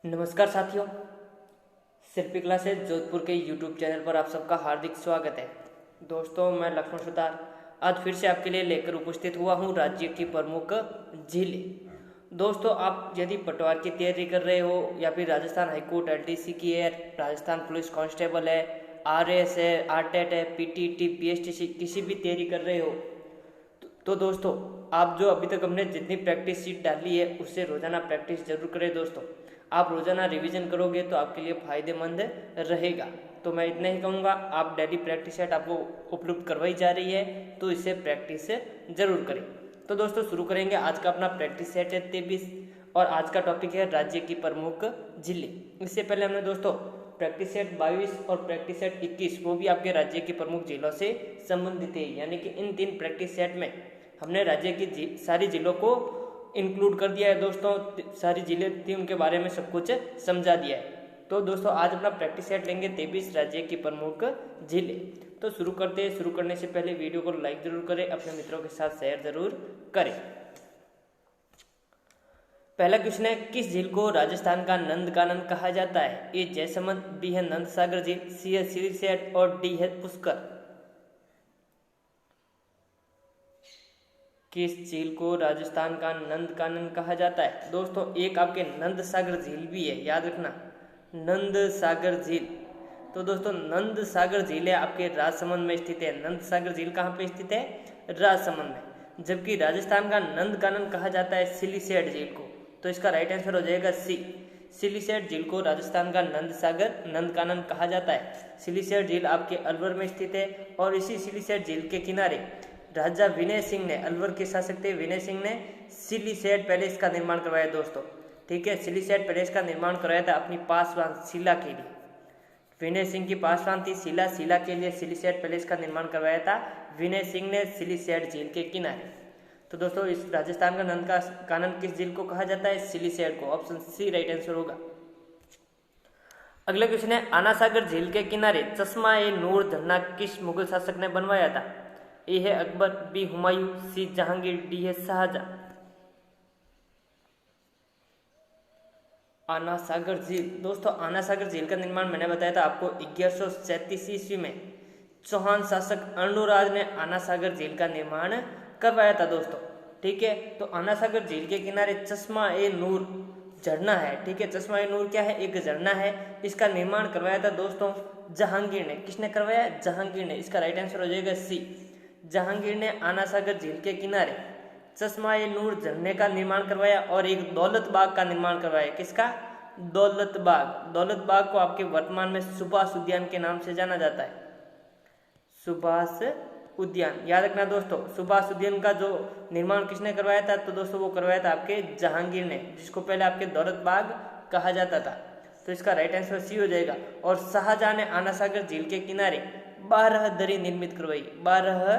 नमस्कार साथियों, शिल्पी क्लासेज जोधपुर के यूट्यूब चैनल पर आप सबका हार्दिक स्वागत है। दोस्तों, मैं लक्ष्मण सुतार आज फिर से आपके लिए लेकर उपस्थित हुआ हूँ राज्य की प्रमुख झीलें। दोस्तों, आप यदि पटवार की तैयारी कर रहे हो या फिर राजस्थान हाईकोर्ट एलडीसी की है, राजस्थान पुलिस कांस्टेबल है, आरएएस है, आरटेट है, पीटीटी, पीएसटीसी किसी भी तैयारी कर रहे हो तो दोस्तों आप जो अभी तक हमने जितनी प्रैक्टिस शीट डाली है उससे रोजाना प्रैक्टिस जरूर करें। दोस्तों, आप रोजाना रिवीजन करोगे तो आपके लिए फायदेमंद रहेगा। तो मैं इतना ही कहूँगा, आप डेली प्रैक्टिस सेट आपको उपलब्ध करवाई जा रही है तो इससे प्रैक्टिस जरूर करें। तो दोस्तों शुरू करेंगे। आज का अपना प्रैक्टिस सेट है 23 और आज का टॉपिक है राज्य की प्रमुख जिले। इससे पहले हमने दोस्तों प्रैक्टिस सेट 22 और प्रैक्टिस सेट 21 वो भी आपके राज्य की प्रमुख जिलों से संबंधित है, यानी कि इन 3 प्रैक्टिस सेट में हमने राज्य की सारी जिलों को इंक्लूड कर दिया है। दोस्तों, सारी जिले थी उनके बारे में सब कुछ समझा दिया है। तो दोस्तों आज अपना प्रैक्टिस सेट लेंगे 23 राज्य की प्रमुख जिले। तो शुरू करते हैं। शुरू करने से पहले वीडियो को लाइक जरूर करें, अपने मित्रों के साथ शेयर जरूर करें। पहला क्वेश्चन है, किस झील को राजस्थान का नंदकानन कहा जाता है? ए जयसमंद, बी है नंद सागर झील, सी है सिरसैट और डी है पुष्कर। किस झील को राजस्थान का नंदकानन कहा जाता है? दोस्तों एक आपके नंद सागर झील भी है, याद रखना, नंद सागर झील। तो दोस्तों नंद सागर झील है आपके राजसमंद में स्थित है। नंद सागर झील कहाँ पे स्थित है? राजसमंद में। जबकि राजस्थान का नंदकानन कहा जाता है सिलिसैट झील को। तो इसका राइट आंसर हो जाएगा सी। सिलिसैट झील को राजस्थान का नंदकानन कहा जाता है। सिलिसैट झील आपके अलवर में स्थित है और इसी सिलिसैट झील के किनारे राजा विनय सिंह ने, अलवर के शासक थे विनय सिंह ने, सिलिसैट पैलेस का निर्माण करवाया। दोस्तों ठीक है, सिलिसैट पैलेस का निर्माण करवाया था अपनी पासवान शिला के लिए। विनय सिंह की पासवान थी शिला, शिला के लिए सिलिसैट पैलेस का निर्माण करवाया था विनय सिंह ने सिलिसैट झील के किनारे। तो दोस्तों इस राजस्थान का नंदकानन किस झील को कहा जाता है? सिलिसैट को। ऑप्शन सी राइट आंसर होगा। अगला क्वेश्चन है, आना सागर झील के किनारे चश्मा ए नूर झरना किस मुगल शासक ने बनवाया था? ए है अकबर, बी हुमायूं, सी जहांगीर, डी है शाहजहां। आना सागर झील। दोस्तों आना सागर झील का निर्माण मैंने बताया था आपको 1137 ईस्वी में चौहान शासक अर्णोराज ने आना सागर झील का निर्माण करवाया था। दोस्तों ठीक है, तो आना सागर झील के किनारे चश्मा ए नूर झरना है। ठीक है, चश्मा ए नूर क्या है? एक झरना है। इसका निर्माण करवाया था दोस्तों जहांगीर ने। किसने करवाया? जहांगीर ने। इसका राइट आंसर हो जाएगा सी। जहांगीर ने आना सागर झील के किनारे चश्मा ए नूर झरने का निर्माण करवाया और एक दौलत बाग का निर्माण करवाया। किसका? दौलत बाग। दौलत बाग को आपके वर्तमान में सुभाष उद्यान के नाम से जाना जाता है। सुभाष उद्यान, याद रखना दोस्तों। सुभाष उद्यान का जो निर्माण किसने करवाया था? तो दोस्तों वो करवाया था आपके जहांगीर ने, जिसको पहले आपके दौलत बाग कहा जाता था। तो इसका राइट आंसर सी हो जाएगा। और शाहजहां ने आना सागर झील के किनारे 12 दरी निर्मित करवाई। 12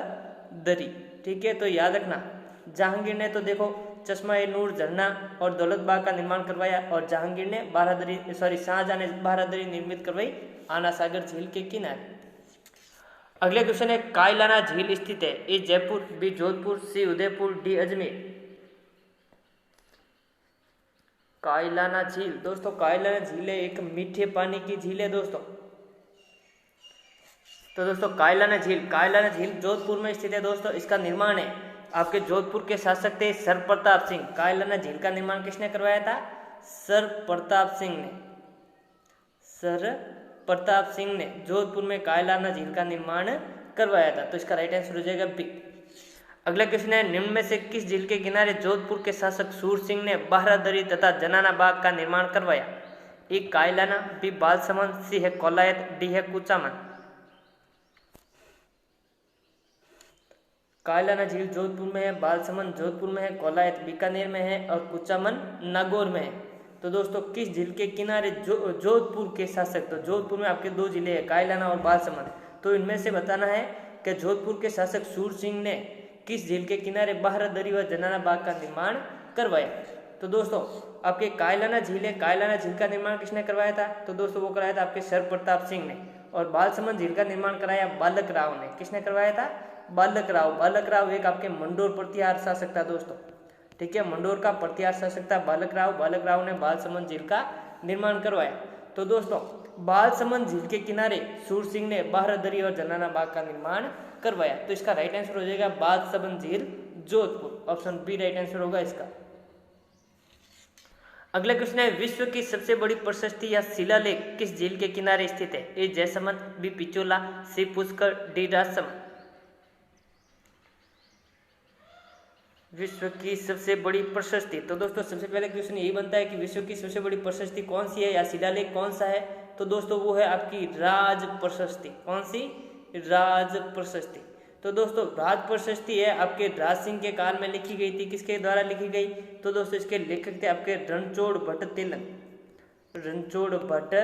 दरी। ठीक है, तो याद रखना जहांगीर ने तो देखो चश्मा ए नूर झरना और दौलत बाग का निर्माण करवाया और जहांगीर ने शाहजहां ने 12 दरी निर्मित करवाई आना सागर झील के किनारे। अगले क्वेश्चन है, कायलाना झील स्थित है? ए जयपुर, बी जोधपुर, सी उदयपुर, डी अजमेर। कायलाना झील। दोस्तों कायलाना झील है एक मीठे पानी की झील है दोस्तों। तो दोस्तों कायलाना झील जोधपुर में स्थित है। दोस्तों इसका निर्माण है आपके जोधपुर के शासक थे सर प्रताप सिंह। कायलाना झील का निर्माण किसने करवाया था? सर प्रताप सिंह ने। सर प्रताप सिंह ने जोधपुर में कायलाना झील का निर्माण करवाया था। तो इसका राइट आंसर हो जाएगा बी। अगला क्वेश्चन है, निम्न में से किस झील के किनारे जोधपुर के शासक सूर सिंह ने 12 दरी तथा जनाना बाग का निर्माण करवाया? ए कायलाना, बी बालसमंद, सी है कोलायत, डी है कुचामन। कायलाना झील जोधपुर में है, बालसमंद जोधपुर में है, कोलायत बीकानेर में है और कुचामन नागौर में है। तो दोस्तों किस झील के किनारे जोधपुर के शासक, तो जोधपुर में आपके 2 जिले हैं कायलाना और बालसमंद। तो इनमें से बताना है कि जोधपुर के शासक सूर सिंह ने किस झील के किनारे 12 दरी व जनाना बाग का निर्माण करवाया? तो दोस्तों आपके कायलाना झील है, कायलाना झील का निर्माण किसने करवाया था? तो दोस्तों वो कराया था आपके सर प्रताप सिंह ने। और बालसमंद झील का निर्माण कराया बालक राव ने। किसने करवाया था? बालक राव। बालक राव एक आपके मंडोर प्रतिहार शासक था दोस्तों। ठीक है, मंडोर का प्रतिहार शासक था बालक राव। बालक राव ने बालसमंद झील का निर्माण करवाया? तो दोस्तों बालसमंद झील के किनारे सूरसिंह ने बारादरी और जलाना बाग का निर्माण करवाया। तो इसका राइट आंसर हो जाएगा बालसमंद झील, Jodhpur. Option B right answer होगा इसका। अगला क्वेश्चन है, विश्व की सबसे बड़ी प्रशस्ति या शिलालेख किस झील के किनारे स्थित है? ए जयसमंद, बी पिचोला, सी पुष्कर, डी राजसमंद। विश्व की सबसे बड़ी प्रशस्ति, तो दोस्तों सबसे पहले क्वेश्चन यही बनता है कि विश्व की सबसे बड़ी प्रशस्ति कौन सी है या शिलालेख कौन सा है? तो दोस्तों वो है आपकी राज प्रशस्ति। कौन सी? राज प्रशस्ति। तो दोस्तों राज प्रशस्ति है आपके राज सिंह के काल में लिखी गई थी। किसके द्वारा लिखी गई? तो दोस्तों इसके लेखक थे आपके रणछोड़ भट्ट तिलंग। रणछोड़ भट्ट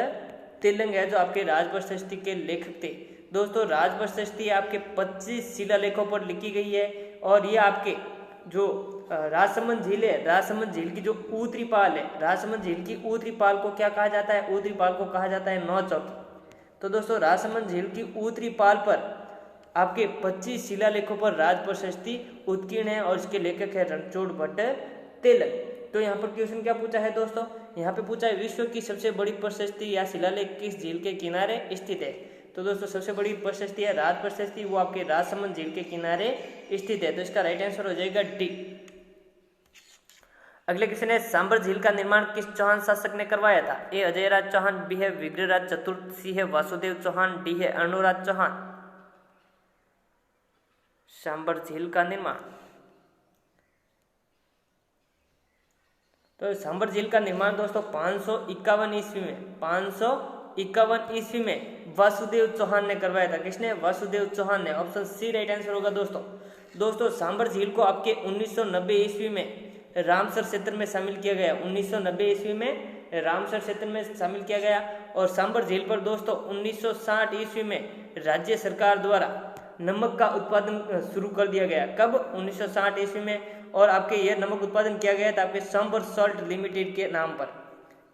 तिलंग है जो आपके राज प्रशस्ति के लेखक थे। दोस्तों राज प्रशस्ति आपके 25 शिलालेखों पर लिखी गई है और ये आपके जो राजसमंद झील है, राजसमंद झील की जो ऊतरी पाल है, राजसमंद झील की ऊतरी पाल को क्या कहा जाता है? ऊतरी पाल को कहा जाता है 9 चौकी। तो दोस्तों राजसमंद झील की ऊतरी पाल पर आपके 25 शिलालेखों पर राज प्रशस्ति उत्कीर्ण है और इसके लेखक है रणछोड़ भट्ट तिलक। तो यहाँ पर क्वेश्चन क्या पूछा है दोस्तों? यहाँ पे पूछा है विश्व की सबसे बड़ी प्रशस्ति या शिलालेख किस झील के किनारे स्थित है? तो दोस्तों सबसे बड़ी प्रशस्ति है राज प्रशस्ति, वो आपके राजसमंद झील के किनारे स्थित है। तो इसका राइट आंसर हो जाएगा डी। अगले क्वेश्चन है, सांबर झील का निर्माण किस चौहान शासक ने करवाया था? ए अजयराज चौहान, बी है विग्रहराज चतुर्थ, सी है वासुदेव चौहान, डी है अर्णोराज चौहान। सांबर झील का निर्माण, तो सांबर झील का निर्माण दोस्तों 551 ईस्वी में, 551 ईस्वी में वासुदेव चौहान ने करवाया था। किसने? वासुदेव चौहान ने। ऑप्शन सी राइट आंसर होगा दोस्तों सांबर झील को आपके 1990 ईस्वी में रामसर क्षेत्र में शामिल किया गया। 1990 ईस्वी में रामसर क्षेत्र में शामिल किया गया और सांबर झील पर दोस्तों 1960 ईस्वी में राज्य सरकार द्वारा नमक का उत्पादन शुरू कर दिया गया। कब? 1960 ईस्वी में। और आपके यह नमक उत्पादन किया गया था आपके सांबर सॉल्ट लिमिटेड के नाम पर।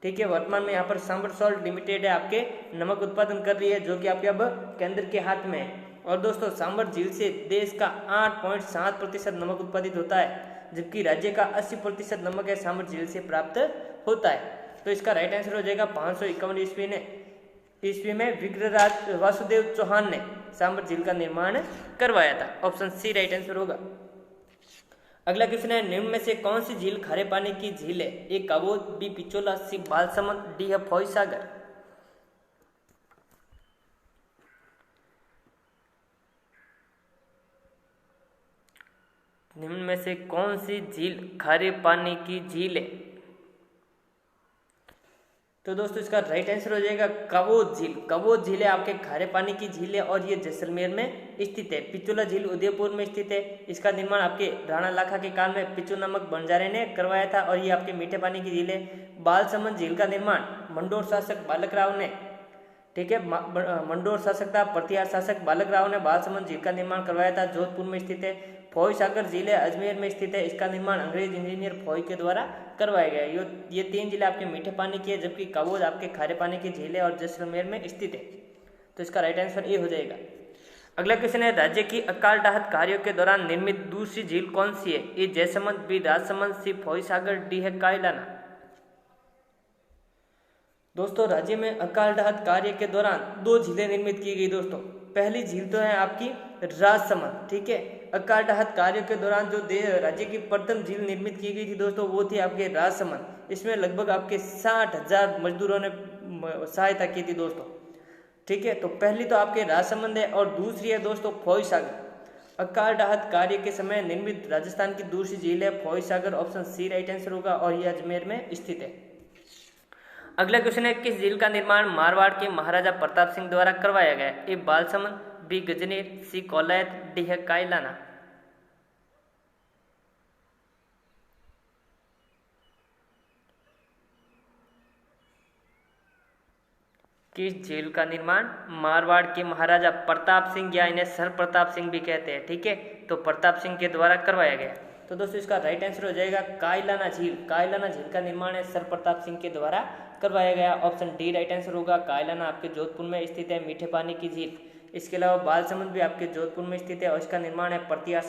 ठीक है, वर्तमान में यहाँ पर सांबर सॉल्ट लिमिटेड है आपके नमक उत्पादन कर रही है, जो कि आपके अब केंद्र के हाथ में है। और दोस्तों सांबर झील से देश का 8.7% नमक उत्पादित होता है, जबकि राज्य का 80% नमक है सांबर झील से प्राप्त होता है। तो इसका राइट आंसर हो जाएगा 551 ईस्वी में विग्रहराज वासुदेव चौहान ने सांबर झील का निर्माण करवाया था। ऑप्शन सी राइट आंसर होगा। अगला क्वेश्चन है, निम्न में से कौन सी झील खारे पानी की झील है? ए काबोज, बी पिचोला, सी बालसमंद, डी है फौज सागर। निम्न में से कौन सी झील खारे पानी की झील है? तो दोस्तों इसका राइट आंसर हो जाएगा कबोज झील। कबोज झील है आपके खारे पानी की झील है और ये जैसलमेर में स्थित है। पिचोला झील उदयपुर में स्थित है। इसका निर्माण आपके राणा लाखा के काल में पिचू नामक बंजारे ने करवाया था और ये आपके मीठे पानी की झील है। बालसमंद झील का निर्माण मंडोर शासक बालक राव ने, ठीक है, मंडोर शासक था, प्रतिहार शासक बालक राव ने बालसमंद झील का निर्माण करवाया था, जोधपुर में स्थित है। फौज सागर झील है अजमेर में स्थित है। इसका निर्माण अंग्रेज इंजीनियर फौज के द्वारा करवाया गया। ये 3 जिले आपके मीठे पानी की है, जबकि कबोज आपके खारे पानी की झील है और जैसलमेर में स्थित है। तो इसका राइट आंसर ए हो जाएगा। अगला क्वेश्चन है, राज्य की अकाल राहत कार्यों के दौरान निर्मित दूसरी झील कौन सी है? ए जयसमंद, बी राजसमंद, सी फौज सागर, डी है कायलाना। दोस्तों राज्य में अकाल राहत कार्य के दौरान 2 झीलें निर्मित की गई दोस्तों। पहली झील तो है आपकी राजसमंद, ठीक है। अकाल राहत कार्यों के दौरान जो राज्य की प्रथम झील निर्मित की गई थी दोस्तों, वो थी आपके राजसमंद। इसमें लगभग आपके 60,000 मजदूरों ने सहायता की थी दोस्तों, ठीक है। तो पहली तो आपके राजसमंद है और दूसरी है दोस्तों फौज सागर। अकाल राहत कार्य के समय निर्मित राजस्थान की दूसरी झील है फौज सागर। ऑप्शन सी राइट आंसर होगा और यह अजमेर में स्थित है। अगला क्वेश्चन है, किस झील का निर्माण मारवाड़ के महाराजा प्रताप सिंह द्वारा करवाया गया? ए बालसमंद, बी गजनेर, सी कोलायत, डी है कायलाना। किस झील का निर्माण मारवाड़ के महाराजा प्रताप सिंह या इन्हें सर प्रताप सिंह भी कहते हैं, ठीक है, तो प्रताप सिंह के द्वारा करवाया गया। तो दोस्तों इसका राइट आंसर हो जाएगा कायलाना झील। कायलाना झील का निर्माण है सर प्रताप सिंह के द्वारा करवाया गया। ऑप्शन डी राइट आंसर होगा। कायलाना आपके जोधपुर में स्थित है, मीठे पानी की झील। इसके अलावा बालसमंद भी आपके जोधपुर में स्थित है और इसका निर्माण है प्रतिहार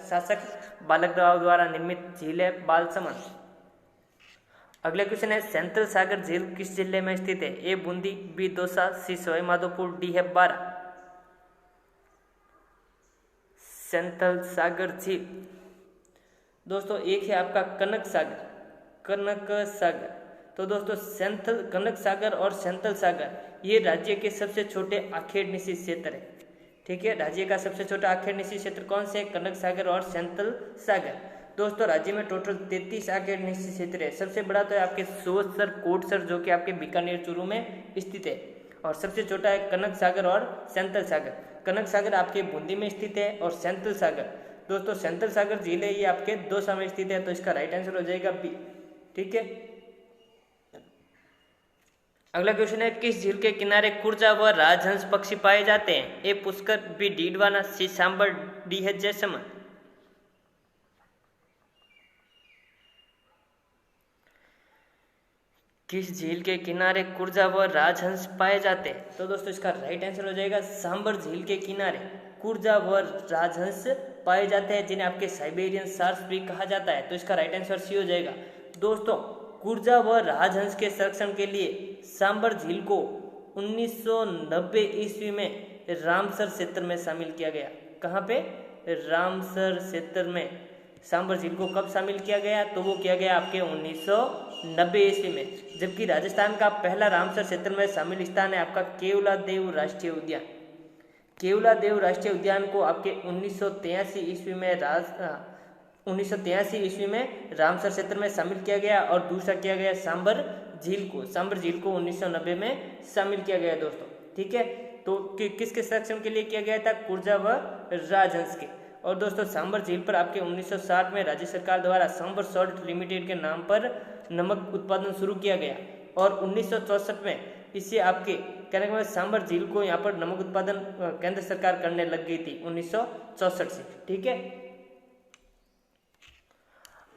शासक बालक राव द्वारा निर्मित झील है बालसमंद। अगला क्वेश्चन है सेंट्रल सागर झील किस जिले में स्थित है? ए बूंदी, बी दौसा, सी सवाई माधोपुर, डी है बारा। सेंट्रल सागर झील दोस्तों एक है आपका कनक सागर, कनक सागर। तो दोस्तों सेंट्रल कनक सागर और सेंट्रल सागर ये राज्य के सबसे छोटे आखेड़ निशी क्षेत्र है। ठीक है, राज्य का सबसे छोटा आखेड़ निशी क्षेत्र कौन से? कनक सागर और सेंट्रल सागर। दोस्तों राज्य में टोटल 33 आखेड़ निशी क्षेत्र है। सबसे बड़ा तो है आपके सोचसर कोटसर जो कि आपके बीकानेर चूरू में स्थित है, और सबसे छोटा है कनक सागर और सेंट्रल सागर। कनक सागर आपके बूंदी में स्थित है और सेंट्रल सागर दोस्तों सेंट्रल सागर झील है ये आपके दौसा में स्थित है। तो इसका राइट आंसर हो जाएगा बी। ठीक है, अगला क्वेश्चन है किस झील के किनारे कुर्जा व राजहंस पक्षी पाए जाते हैं? ए पुष्कर, बी डीडवाना, सी सांबर, डी है जैसमंद। किस झील के किनारे कुर्जा व राजहंस पाए जाते हैं? तो दोस्तों इसका राइट आंसर हो जाएगा सांबर झील के किनारे कुर्जा व राजहंस पाए जाते हैं, जिन्हें आपके साइबेरियन सार्स भी कहा जाता है। तो इसका राइट आंसर सी हो जाएगा। दोस्तों कुर्जा व राजहंस के संरक्षण के लिए सांबर झील को 1990 ईस्वी में रामसर क्षेत्र में शामिल किया गया। कहाँ पे? रामसर क्षेत्र में सांबर झील को कब शामिल किया गया? तो वो किया गया आपके 1990 ईस्वी में। जबकि राजस्थान का पहला रामसर क्षेत्र में शामिल स्थान है आपका केवलादेव राष्ट्रीय उद्यान। केवलादेव राष्ट्रीय उद्यान को आपके 1983 ईस्वी में रामसर क्षेत्र में शामिल किया गया, और दूसरा किया गया सांबर झील को 1990 में शामिल किया गया दोस्तों। ठीक है, तो किसके संरक्षण के लिए किया गया था? कुर्जा व राजहंस के। और दोस्तों सांबर झील पर आपके 1960 में राज्य सरकार द्वारा सांबर सॉल्ट लिमिटेड के नाम पर नमक उत्पादन शुरू किया गया, और 1964 में इससे आपके कहने का मतलब सांबर झील को यहाँ पर नमक उत्पादन केंद्र सरकार करने लग गई थी 1964 से। ठीक है,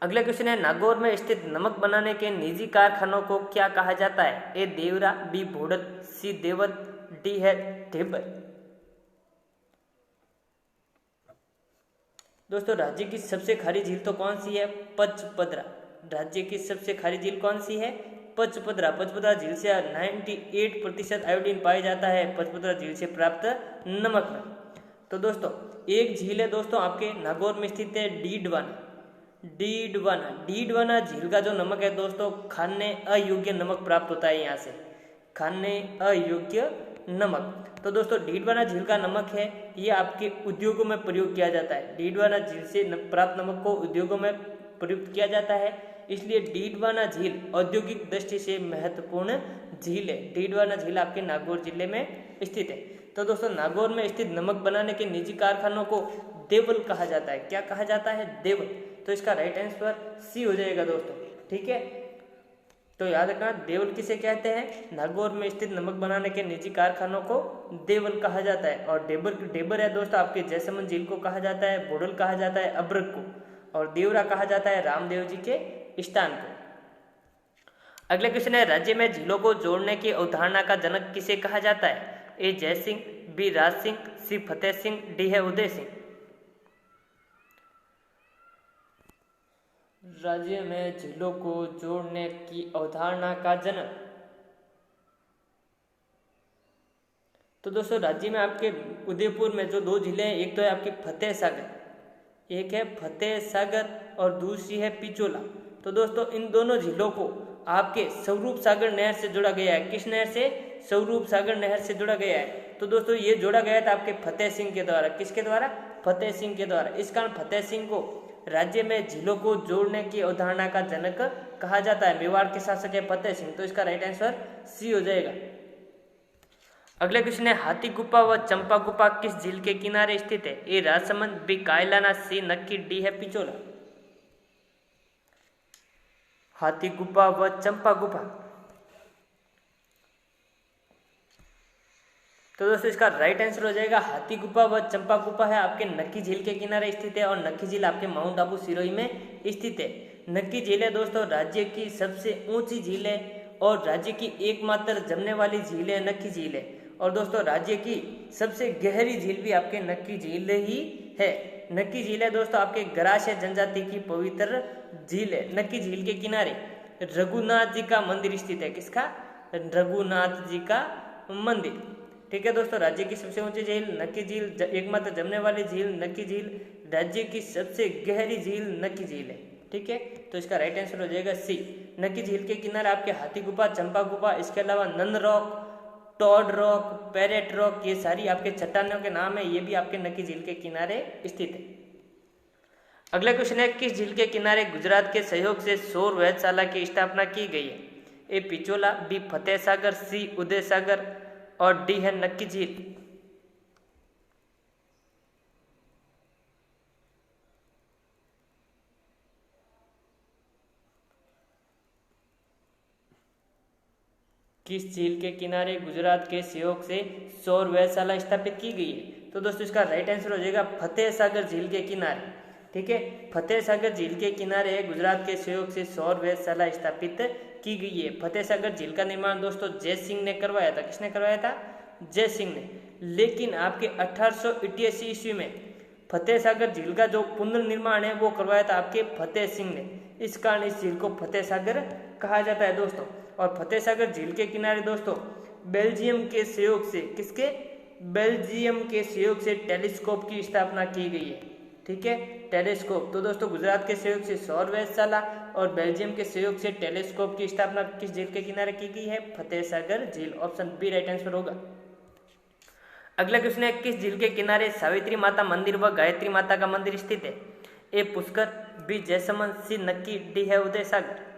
अगला क्वेश्चन है नागौर में स्थित नमक बनाने के निजी कारखानों को क्या कहा जाता है? ए देवरा, बी भोडल, सी देवत, डी है ढेबर। दोस्तों राज्य की सबसे खारी झील तो कौन सी है? पचपदरा। राज्य की सबसे खारी झील कौन सी है? पचपदरा। पचपदरा झील से 98% आयोडीन पाया जाता है पचपदरा झील से प्राप्त नमक में। तो दोस्तों एक झील है दोस्तों आपके नागौर में स्थित है डीडवाना। डीडवाना झील का जो नमक है दोस्तों खाने अयोग्य नमक प्राप्त होता है यहाँ से, खाने अयोग्य नमक। तो दोस्तों डीडवाना झील का नमक है ये आपके उद्योगों में प्रयोग किया जाता है। डीडवाना झील से प्राप्त नमक को उद्योगों में प्रयुक्त किया जाता है, इसलिए डीडवाना झील औद्योगिक दृष्टि से महत्वपूर्ण झील है। डीडवाना झील आपके नागौर जिले में स्थित है। तो दोस्तों नागौर में स्थित नमक बनाने के निजी कारखानों को देवल कहा जाता है। क्या कहा जाता है? देवल। तो इसका राइट आंसर सी हो जाएगा दोस्तों। ठीक है, तो याद रखना देवल किसे कहते हैं? नागौर में स्थित नमक बनाने के निजी कारखानों को देवल कहा जाता है। और डेबर है दोस्तों आपके जैसमंद झील को कहा जाता है, बोडल कहा जाता है अब्रक को, और देवरा कहा जाता है रामदेव जी के स्थान को। अगला क्वेश्चन है राज्य में झीलों को जोड़ने की अवधारणा का जनक किसे कहा जाता है? ए जयसिंह, बी राज सिंह, सी फतेह सिंह, डी है उदय सिंह। राज्य में झीलों को जोड़ने की अवधारणा का जनक। तो दोस्तों राज्य में आपके उदयपुर में जो दो झीलें हैं, एक तो है आपकी फतेह सागर, एक है फतेह सागर और दूसरी है पिचोला। तो दोस्तों इन दोनों झीलों को आपके स्वरूप सागर नहर से जोड़ा गया है। किस नहर से? स्वरूप सागर नहर से जोड़ा गया है। तो दोस्तों ये जोड़ा गया था आपके फतेह सिंह के द्वारा। किसके द्वारा? फतेह सिंह के द्वारा। इस कारण फतेह सिंह को राज्य में झीलों को जोड़ने की अवधारणा का जनक कहा जाता है। मेवाड़ के शासक है फतेह सिंह। तो इसका राइट आंसर सी हो जाएगा। अगला क्वेश्चन है हाथी गुफा व चंपा गुफा किस झील के किनारे स्थित है? ए राजसमंद, बी कायलाना, सी नक्की, डी है पिचोला। हाथी गुफा व चंपा गुफा। तो दोस्तों इसका राइट आंसर हो जाएगा हाथी गुफा व चंपा गुफा है आपके नक्की झील के किनारे स्थित है, और नक्की झील आपके माउंट आबू सिरोही में स्थित है। नक्की झील है दोस्तों राज्य की सबसे ऊंची झील है और राज्य की एकमात्र जमने वाली झील है नक्की झील है। और दोस्तों राज्य की सबसे गहरी झील भी आपके नक्की झील ही है। नक्की झील है दोस्तों आपके गरासिया जनजाति की पवित्र झील है। नक्की झील के किनारे रघुनाथ जी का मंदिर स्थित है। किसका? रघुनाथ जी का मंदिर। ठीक है दोस्तों, राज्य की सबसे ऊंची झील नक्की झील, एकमात्र जमने वाली झील नक्की झील, राज्य की सबसे गहरी झील नक्की झील है। ठीक है, तो इसका राइट आंसर हो जाएगा सी। नक्की झील के किनारे आपके हाथी गुफा, चंपा गुफा, इसके अलावा nun rock, toad rock, parrot rock, ये सारी आपके चट्टानों के नाम है, ये भी आपके नक्की झील के किनारे स्थित है। अगला क्वेश्चन है, किस झील के किनारे गुजरात के सहयोग से सौर वेधशाला की स्थापना की गई है? ए पिचोला, बी फतेह सागर, सी उदय सागर और डी है नक्की झील। किस झील के किनारे गुजरात के सहयोग से सौर वेधशाला स्थापित की गई है? तो दोस्तों इसका राइट आंसर हो जाएगा फतेह सागर झील के किनारे। ठीक है, फतेह सागर झील के किनारे गुजरात के सहयोग से सौर वेधशाला स्थापित की गई है। फतेह सागर झील का निर्माण दोस्तों जय सिंह ने करवाया था। किसने करवाया था? जय सिंह ने। लेकिन आपके 1888 ईस्वी में फतेह सागर झील का जो पुनर्निर्माण है वो करवाया था आपके फतेह सिंह ने। इस कारण इस झील को फतेह सागर कहा जाता है दोस्तों। और फतेह सागर झील के किनारे दोस्तों बेल्जियम के सहयोग से, किसके? बेल्जियम के सहयोग से टेलीस्कोप की स्थापना की गई है। ठीक है, टेलीस्कोप। तो दोस्तों गुजरात के सहयोग से सौर वेधशाला और बेल्जियम के सहयोग से टेलीस्कोप की स्थापना किस झील के किनारे की गई है? फतेह सागर झील। ऑप्शन बी राइट आंसर होगा। अगला क्वेश्चन है, किस झील के किनारे सावित्री माता मंदिर व गायत्री माता का मंदिर स्थित है? ए पुष्कर, बी जयसमंद, सी नक्की, डी है उदय सागर।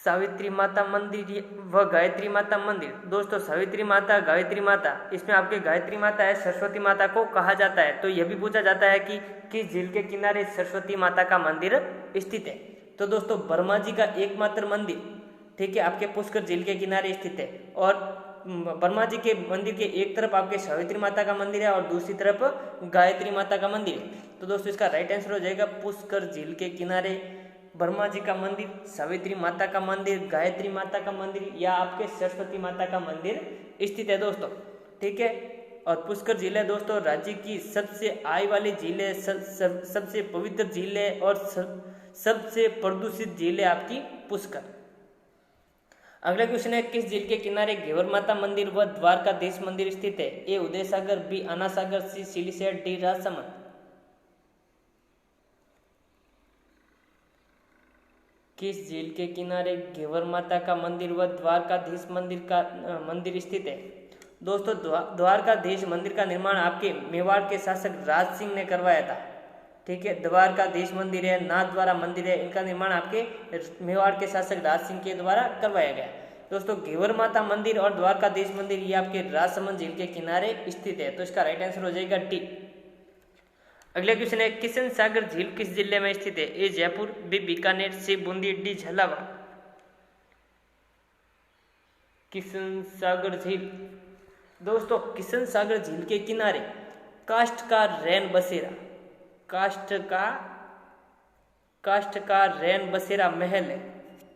सावित्री माता मंदिर व गायत्री माता मंदिर। दोस्तों सावित्री माता, गायत्री माता, इसमें आपके गायत्री माता है, सरस्वती माता को कहा जाता है। तो यह भी पूछा जाता है कि किस झील के किनारे सरस्वती माता का मंदिर स्थित है? तो दोस्तों ब्रह्मा जी का एकमात्र मंदिर, ठीक है, आपके पुष्कर झील के किनारे स्थित है। और ब्रह्मा जी के मंदिर के एक तरफ आपके सावित्री माता का मंदिर है और दूसरी तरफ गायत्री माता का मंदिर है। तो दोस्तों इसका राइट आंसर हो जाएगा पुष्कर झील के किनारे ब्रह्मा जी का मंदिर, सावित्री माता का मंदिर, गायत्री माता का मंदिर या आपके सरस्वती माता का मंदिर स्थित है दोस्तों। ठीक है, और पुष्कर झील है दोस्तों राज्य की सबसे आय वाली झील है, सबसे पवित्र झील है और सबसे प्रदूषित झील है आपकी पुष्कर। अगला क्वेश्चन है, किस झील के किनारे घेवर माता मंदिर व द्वारकाधीश मंदिर स्थित है? ए उदय सागर, बी आना सागर, सी सिलीसेट, डी राजसमंद। किस झील के किनारे घेवर माता का मंदिर व द्वारकाधीश मंदिर स्थित है? दोस्तों द्वारकाधीश मंदिर का निर्माण आपके मेवाड़ के शासक राज सिंह ने करवाया था। ठीक है, द्वारकाधीश मंदिर है, नाथ द्वारा मंदिर है, इनका निर्माण आपके मेवाड़ के शासक राज सिंह के द्वारा करवाया गया। दोस्तों घेवर माता मंदिर और द्वारकाधीश मंदिर ये आपके राजसमंद झील के किनारे स्थित है। तो इसका राइट आंसर हो जाएगा डी। अगला क्वेश्चन है, किशन सागर झील किस जिले में स्थित है? ए जयपुर, बी बीकानेर, सी बूंदी, डी झालावाड़। किशन सागर झील। दोस्तों किशन सागर झील के किनारे काष्ठकार रैन बसेरा, काष्ठ का रैन बसेरा महल है।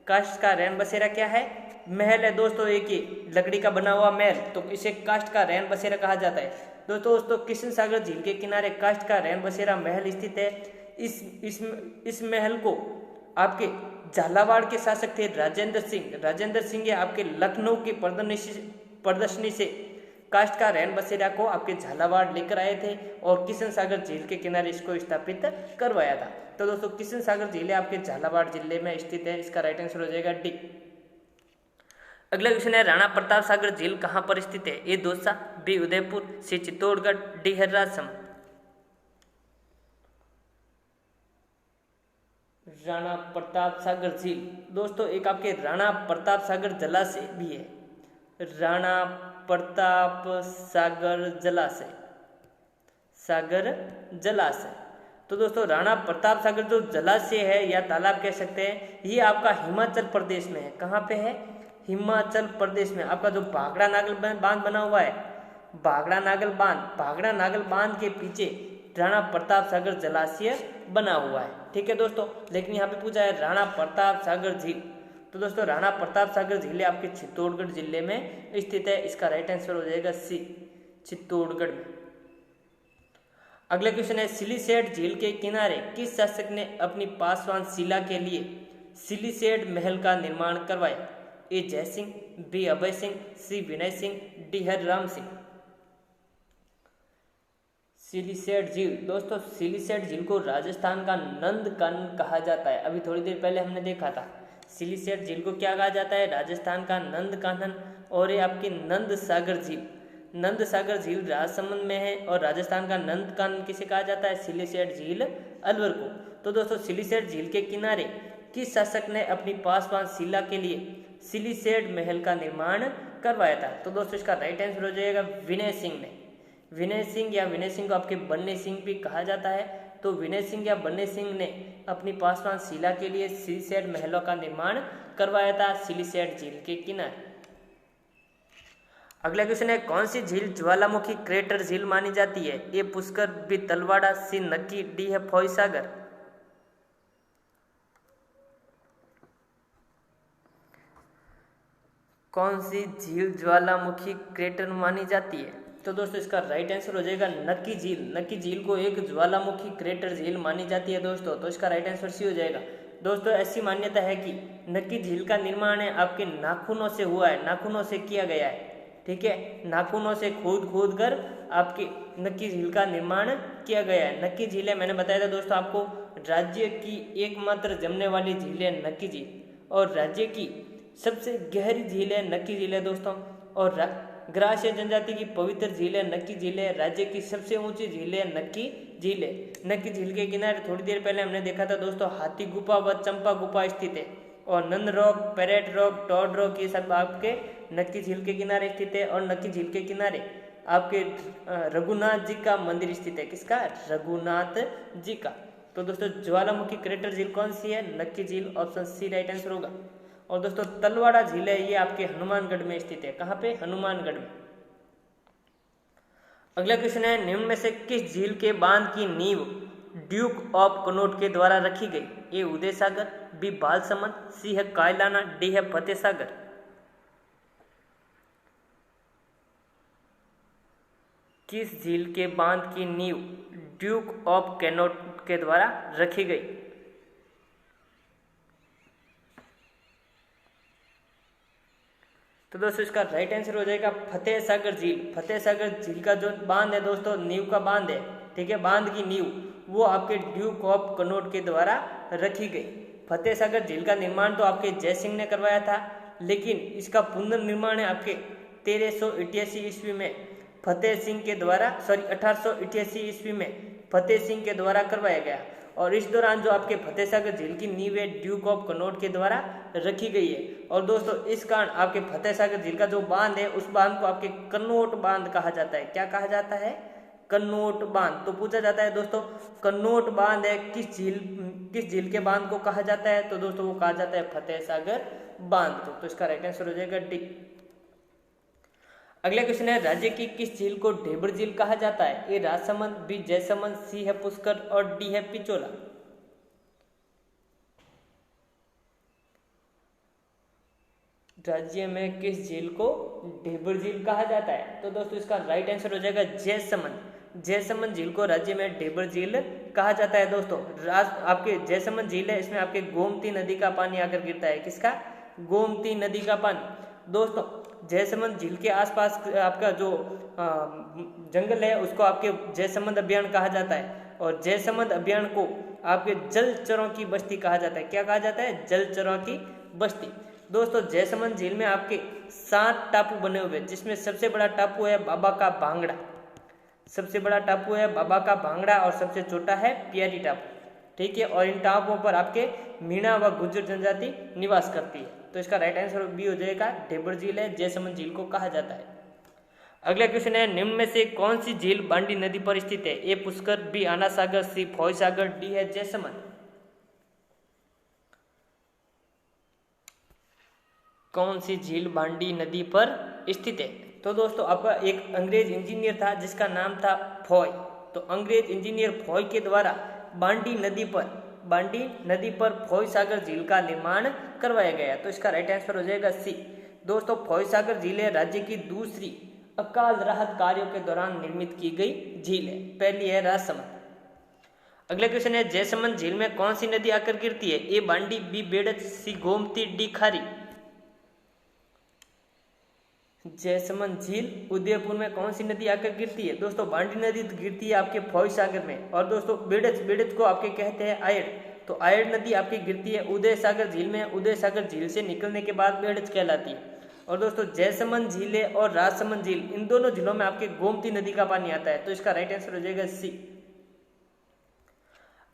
काष्ठ का रैन बसेरा क्या है? महल है दोस्तों, एक ही लकड़ी का बना हुआ महल, तो इसे काष्ठ का रैन बसेरा कहा जाता है। दोस्तों किशन सागर झील के किनारे काष्ठ का रैन बसेरा महल स्थित है। इस महल को आपके झालावाड़ के शासक थे राजेंद्र सिंह आपके लखनऊ की प्रदर्शनी से काष्ठ का रैन बसेरा को आपके झालावाड़ लेकर आए थे और किशन सागर झील के किनारे इसको स्थापित करवाया था। तो दोस्तों किशन सागर झील आपके झालावाड़ जिले में स्थित है। इसका राइट आंसर हो जाएगा डी। अगला क्वेश्चन है, राणा प्रताप सागर झील कहां पर स्थित है? ए दौसा, बी उदयपुर, सी चित्तौड़गढ़, डी है राजसमंद। राणा प्रताप सागर झील। दोस्तों एक आपके राणा प्रताप सागर जलाशय भी है, राणा प्रताप सागर जलाशय। तो दोस्तों राणा प्रताप सागर जो जलाशय है या तालाब कह सकते हैं, ये आपका हिमाचल प्रदेश में है। कहाँ पे है? हिमाचल प्रदेश में। आपका जो भाखड़ा नागल बांध बना हुआ है, भाखड़ा नागल बांध के पीछे राणा प्रताप सागर जलाशय बना हुआ है। ठीक है दोस्तों, लेकिन यहाँ पे पूछा है राणा प्रताप सागर झील। तो दोस्तों राणा प्रताप सागर झील आपके चित्तौड़गढ़ जिले में स्थित है। इसका राइट आंसर हो जाएगा सी, चित्तौड़गढ़ में। अगला क्वेश्चन है, सिलीसेट झील के किनारे किस शासक ने अपनी पासवान शिला के लिए सिलीसेट महल का निर्माण करवाया? ए जय सिंह, बी अभय सिंह, सी विनय सिंह, डी हरराम सिंह। सिलीसेट झील, दोस्तों सिलीसेट झील को राजस्थान का नंद कानन कहा जाता है। अभी थोड़ी देर पहले हमने देखा था, सिलीसेट झील को क्या कहा जाता है? राजस्थान का नंद कानन। और ये आपकी नंद सागर झील, नंद सागर झील राजसमंद में है, और राजस्थान का नंद कानन किसे कहा जाता है? सिलीसेट झील अलवर को। तो दोस्तों सिलीसेट झील के किनारे किस शासक ने अपनी पासवान शिला के लिए सिलीसेट महल का निर्माण करवाया था? तो दोस्तों इसका राइट आंसर हो जाएगा विनय सिंह ने। विनय सिंह या विनय सिंह को आपके बन्ने सिंह भी कहा जाता है। तो विनय सिंह या बन्ने सिंह ने अपनी पासवान शिला के लिए सिलीसेट महलों का निर्माण करवाया था सिलीसेट झील के किनारे। अगला क्वेश्चन है, कौन सी झील ज्वालामुखी क्रेटर झील मानी जाती है? ए पुष्कर, बी तलवाड़ा, सी नक्की, डी है फोई सागर। कौन सी झील ज्वालामुखी क्रेटर मानी जाती है? तो दोस्तों इसका राइट आंसर हो जाएगा नक्की झील। नक्की झील को एक ज्वालामुखी क्रेटर झील मानी जाती है दोस्तों। तो इसका राइट आंसर सी हो जाएगा। दोस्तों ऐसी मान्यता है कि नक्की झील का निर्माण है आपके नाखूनों से हुआ है, नाखूनों से किया गया है। ठीक है, नाखूनों से खोद कर आपकी नक्की झील का निर्माण किया गया है। नक्की झील है, मैंने बताया था दोस्तों आपको, राज्य की एकमात्र जमने वाली झील है नक्की झील, और राज्य की सबसे गहरी झील है नक्की झील है दोस्तों। और ग्रासीय जनजाति की पवित्र झील है नक्की झील है। राज्य की सबसे ऊंची झील है नक्की झील है। नक्की झील के किनारे थोड़ी देर पहले हमने देखा था दोस्तों हाथी गुफा व चंपा गुफा स्थित है, और Nand rock, parrot rock, toad rock ये सब आपके नक्की झील के किनारे स्थित है। और नक्की झील के किनारे आपके रघुनाथ जी का मंदिर स्थित है। किसका? रघुनाथ जी का। तो दोस्तों ज्वालामुखी क्रेटर झील कौन सी है? नक्की झील, ऑप्शन सी राइट आंसर होगा। और दोस्तों तलवाड़ा झील है, ये आपके हनुमानगढ़ में स्थित है। कहाँ पे? हनुमानगढ़ में। अगला क्वेश्चन है, निम्न में से किस झील के बांध की नींव ड्यूक ऑफ कनौज के द्वारा रखी गई? ए उदय सागर, बी बालसमंद, सी है कायलाना, डी है फतेह सागर। किस झील के बांध की नींव ड्यूक ऑफ कैनोट के द्वारा रखी गई? तो दोस्तों इसका राइट आंसर हो जाएगा फतेह सागर झील। फतेह सागर झील का जो बांध है दोस्तों, नींव का बांध है, ठीक है, बांध की नींव, वो आपके ड्यूक ऑफ कनौज के द्वारा रखी गई। फतेह सागर झील का निर्माण तो आपके जय सिंह ने करवाया था, लेकिन इसका पुनर्निर्माण है आपके 1388 ईस्वी में फतेह सिंह के द्वारा, 1888 ईस्वी में फतेह सिंह के द्वारा करवाया गया। और इस दौरान जो आपके फतेह सागर झील की नींव है ड्यूक ऑफ कनौज के द्वारा रखी गई है। और दोस्तों इस कारण आपके फतेह सागर झील का जो बांध है उस बांध को आपके कन्नौट बांध कहा जाता है। क्या कहा जाता है? कन्नौट बांध। तो पूछा जाता है दोस्तों कन्नौट बांध है किस झील के बांध को कहा जाता है? तो दोस्तों वो कहा जाता है फतेह सागर बांध को। तो इसका राइट आंसर हो जाएगा डी। अगला क्वेश्चन है, राज्य की किस झील को ढेबर झील कहा जाता है? ए राजसमंद, बी जयसमंद, सी है पुष्कर और डी है पिचोला। राज्य में किस झील को ढेबर झील कहा जाता है? तो दोस्तों इसका राइट आंसर हो जाएगा जयसमंद। जयसमंद झील को राज्य में ढेबर झील कहा जाता है दोस्तों। आपके जयसमंद झील है, इसमें आपके गोमती नदी का पानी आकर गिरता है। किसका? गोमती नदी का पानी। दोस्तों जयसमंद झील के आसपास आपका जो जंगल है उसको आपके जयसमंद अभयारण्य कहा जाता है। और जयसमंद अभयारण्य को आपके जलचरों की बस्ती कहा जाता है। क्या कहा जाता है? जलचरों की बस्ती। दोस्तों जयसमंद झील में आपके 7 टापू बने हुए, जिसमें सबसे बड़ा टापू है बाबा का भांगड़ा। सबसे बड़ा टापू है बाबा का भांगड़ा और सबसे छोटा है प्यारी टापू। ठीक है, और इन टापुओं पर आपके मीणा व गुज्जर जनजाति निवास करती है। तो इसका राइट आंसर बी हो जाएगा ढेबर झील है, जयसमंद झील को कहा जाता है। अगला क्वेश्चन है, निम्न में से कौन सी झील बांडी नदी पर स्थित है? ए पुष्कर, बी आना सागर, सी फोई सागर, डी है जयसमंद। कौन सी झील बांडी नदी पर स्थित है? तो दोस्तों आपका एक अंग्रेज इंजीनियर था जिसका नाम था फोय। तो अंग्रेज इंजीनियर फोय के द्वारा बांडी नदी पर फोई सागर झील का निर्माण करवाया गया। तो इसका राइट आंसर हो जाएगा सी। दोस्तों फोई सागर झील है राज्य की दूसरी अकाल राहत कार्यों के दौरान निर्मित की गई झील है? पहली है राजसमंद। अगला क्वेश्चन है जयसमंद झील में कौन सी नदी आकर गिरती है? ए बांडी, बी बेड़च, सी गोमती, डी खारी। जयसमंद झील उदयपुर में कौन सी नदी आकर गिरती है? दोस्तों बांडी नदी गिरती है आपके फौज सागर में। और दोस्तों बेड़च को आपके कहते हैं आयड़, तो आयड़ नदी आपकी गिरती है उदय सागर झील में। उदय सागर झील से निकलने के बाद बेड़च कहलाती है। और दोस्तों जयसमंद झील और राजसमंद झील, इन दोनों झीलों में आपके गोमती नदी का पानी आता है, तो इसका राइट आंसर हो जाएगा सी।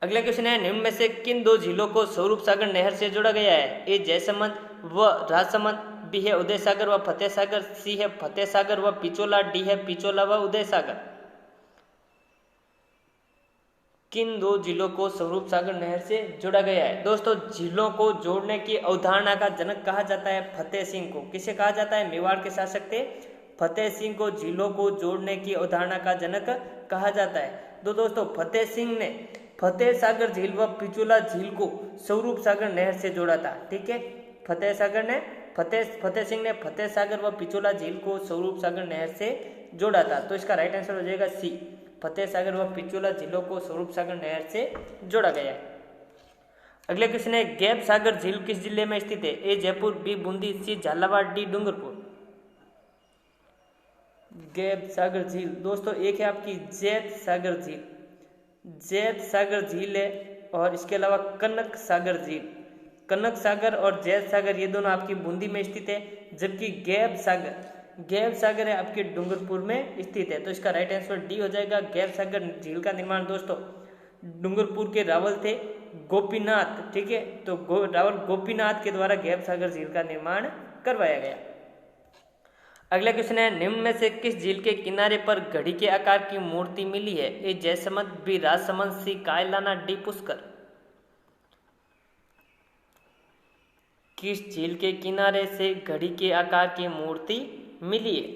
अगला क्वेश्चन है निम्न में से किन दो झीलों को स्वरूप सागर नहर से जोड़ा गया है? ए जयसमंद व राजसमंद, बी है उदय सागर व फतेह सागर, सी है फतेह सागर व पिचोला, डी है पिचोला व उदय सागर। किन दो झीलों को स्वरूप सागर नहर से जोड़ा गया है? दोस्तों झीलों को जोड़ने की अवधारणा का जनक कहा जाता है फतेह सिंह को। किसे कहा जाता है? मेवाड़ के शासक थे फतेह सिंह को झीलों को जोड़ने की अवधारणा का जनक कहा जाता है। तो दोस्तों फतेह सिंह ने फतेह सागर झील व पिचोला झील को स्वरूप सागर नहर से जोड़ा था। ठीक है, फतेह सिंह ने फतेह सागर व पिचोला झील को स्वरूप सागर नहर से जोड़ा था, तो इसका राइट आंसर हो जाएगा सी। फतेह सागर व पिचोला झीलों को स्वरूप सागर नहर से जोड़ा गया है। अगला क्वेश्चन है गैब सागर झील किस जिले में स्थित है? ए जयपुर, बी बूंदी, सी झालावाड़, डी डूंगरपुर। गैब सागर झील दोस्तों एक है आपकी जैत सागर झील। जैत सागर झील है और इसके अलावा कनक सागर झील। कनक सागर और जैत सागर ये दोनों आपकी बूंदी में स्थित है, जबकि गैब सागर है आपके डूंगरपुर में स्थित है, तो इसका राइट आंसर डी हो जाएगा। गैब सागर झील का निर्माण दोस्तों डूंगरपुर के रावल थे गोपीनाथ। ठीक है, तो रावल गोपीनाथ के द्वारा गैब सागर झील का निर्माण करवाया गया। अगला क्वेश्चन है निम्न में से किस झील के किनारे पर घड़ी के आकार की मूर्ति मिली है? ए जयसमंद, बी राजसमंद, सी कायलाना, डी पुष्कर। किस झील के किनारे से घड़ी के आकार की मूर्ति मिली है?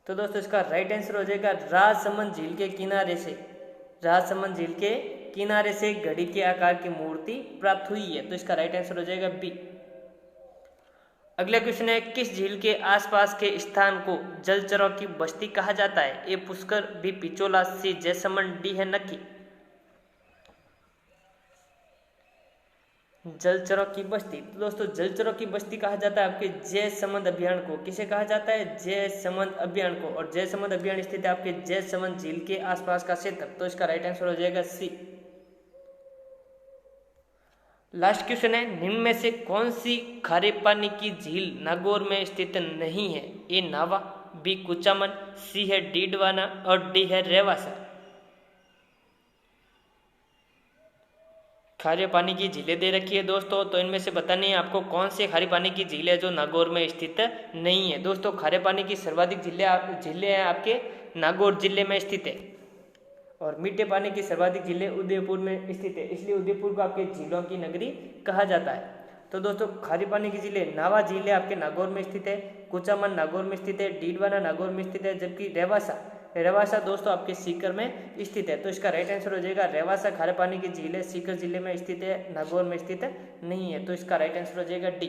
तो दोस्तों इसका राइट आंसर हो जाएगा राजसमंद झील के किनारे से। राजसमंद झील के किनारे से घड़ी के आकार की मूर्ति प्राप्त हुई है, तो इसका राइट आंसर हो जाएगा बी। अगला क्वेश्चन है किस झील के आसपास के स्थान को जलचरों की बस्ती कहा जाता है? ए पुष्कर, बी पिचोला, सी जयसमंद, डी है नक्की। जलचरों की बस्ती, तो दोस्तों जलचरों की बस्ती कहा जाता है आपके जयसमंद अभियान को। किसे कहा जाता है? जयसमंद अभियान को। और जयसमंद अभियान स्थित है आपके जयसमंद झील के आसपास का क्षेत्र, तो इसका राइट आंसर हो जाएगा सी। लास्ट क्वेश्चन है निम्न में से कौन सी खारे पानी की झील नागौर में स्थित नहीं है? ए नावा, बी कुचामन, सी है डीडवाना और डी है रेवासा। खारे पानी की झीलें दे रखी है दोस्तों, तो इनमें से बतानी है आपको कौन से खारे पानी की झील है जो नागौर में स्थित नहीं है। दोस्तों खारे पानी की सर्वाधिक झीलें हैं आपके नागौर जिले में स्थित है, और मीठे पानी की सर्वाधिक झीलें उदयपुर में स्थित है, इसलिए उदयपुर को आपके झीलों की नगरी कहा जाता है। तो दोस्तों खारे पानी की झीलें, नावा झील है आपके नागौर में स्थित है, कुचामन नागौर में स्थित है, डीडवाना नागौर में स्थित है, जबकि रेवासा दोस्तों आपके सीकर में स्थित है, तो इसका राइट आंसर हो जाएगा रेवासा खारे पानी की झील है, सीकर जिले में स्थित है, नागौर में स्थित नहीं है, तो इसका राइट आंसर हो जाएगा डी।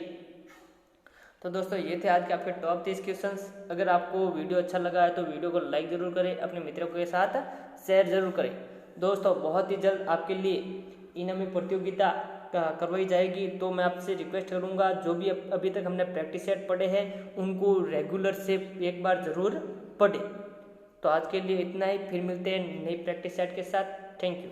तो दोस्तों ये थे आज के आपके टॉप 30 क्वेश्चंस। अगर आपको वीडियो अच्छा लगा है तो वीडियो को लाइक जरूर करें, अपने मित्रों के साथ शेयर जरूर करें। दोस्तों बहुत ही जल्द आपके लिए इनामी प्रतियोगिता करवाई जाएगी, तो मैं आपसे रिक्वेस्ट करूंगा जो भी अभी तक हमने प्रैक्टिस सेट पढ़े हैं उनको रेगुलर से एक बार जरूर पढ़ें। तो आज के लिए इतना ही, फिर मिलते हैं नई प्रैक्टिस सेट के साथ। Thank you.